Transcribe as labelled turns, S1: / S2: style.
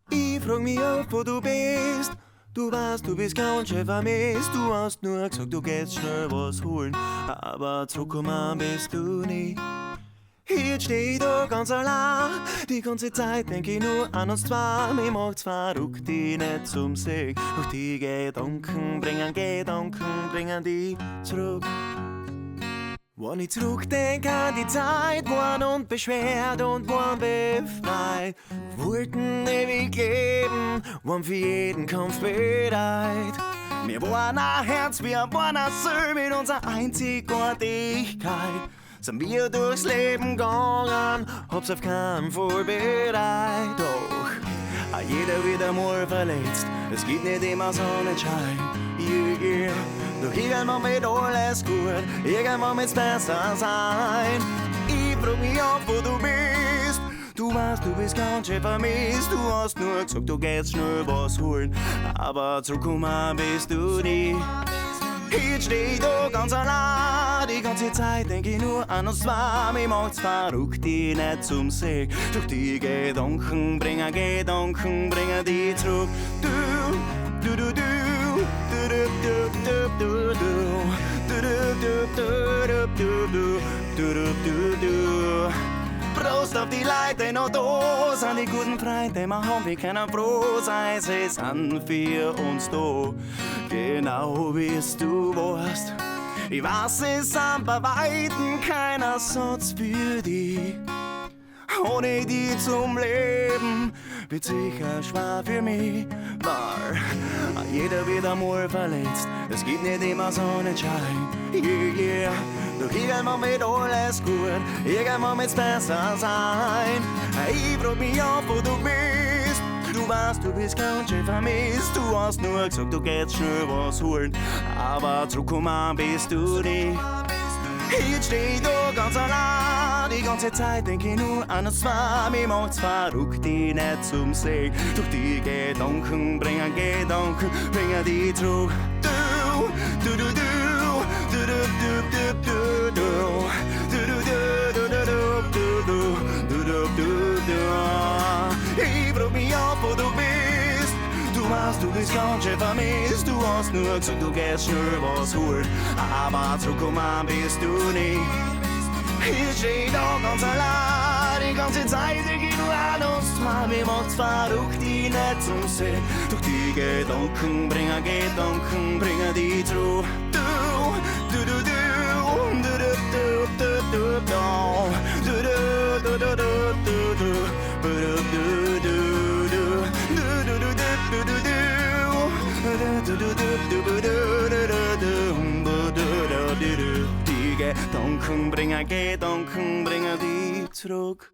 S1: Ich frag mich auf, wo du bist. Du weißt, du bist ganz schön vermisst. Du hast nur gesagt, du gehst schnell was holen, aber zurückkommen bist du nie. Jetzt steh ich da ganz allein. Die ganze Zeit denk ich nur an uns zwei. Mir macht's verrückt, die nicht zum Segen. Doch die Gedanken bringen die zurück. Wenn ich zurückdenk an die Zeit, waren unbeschwert und waren befreit, wollten ewig leben, waren für jeden Kampf bereit. Wir waren ein Herz, wir waren ein Seele mit unserer Einzigartigkeit. Sind wir durchs Leben gegangen, hab's auf keinen Fall bereit. Doch jeder wieder mal verletzt, es gibt nicht immer Sonnenschein. Yeah. Doch irgendwann wird alles gut, irgendwann wird's besser sein. Ich frag mich auf, wo du bist. Du weißt, du bist ganz schön vermisst. Du hast nur gesagt, du gehst schnell was holen, aber zurückkommen bist du nie. Jetzt steh ich da ganz allein. Die ganze Zeit denk ich nur an uns zwei. Mir macht's verrückt, die nicht zum Segen. Doch die Gedanken bringen die zurück. Prost auf die Leute, die noch da sind, die guten Freunde, wir haben, wir können froh sein, sie sind für uns da, genau wie es du warst. Ich weiß, es sind bei Weitem kein Ersatz für dich. Ohne die zum Leben wird sicher schwer für mich, weil jeder wird einmal verletzt, es gibt nicht immer Sonnenschein. Yeah. Doch irgendwann wird alles gut, irgendwann wird's besser sein. Ich frag mich auf, wo du bist. Du weißt, du bist ganz schön vermisst. Du hast nur gesagt, du gehst schnell was holen, aber zurückkommen bist du nie. Jetzt steh ich da ganz allein. Die ganze Zeit denk ich nur an uns zwei. Mir macht's verrückt, die nicht zum Segen. Doch die Gedanken bringen die zurück. Ich frag mich auf, wo du bist. Du weißt, du bist ganz schön vermisst. Du hast nur gesagt, du gehst schnell was holen, aber zurückkommen bist du nie. Ich steh da ganz allein. Die ganze Zeit denk ich nur an uns zwei. Mir macht's verrückt, die nicht zum Sehen. Doch die Gedanken bringen die zurück. Die Gedanken bringen die zurück.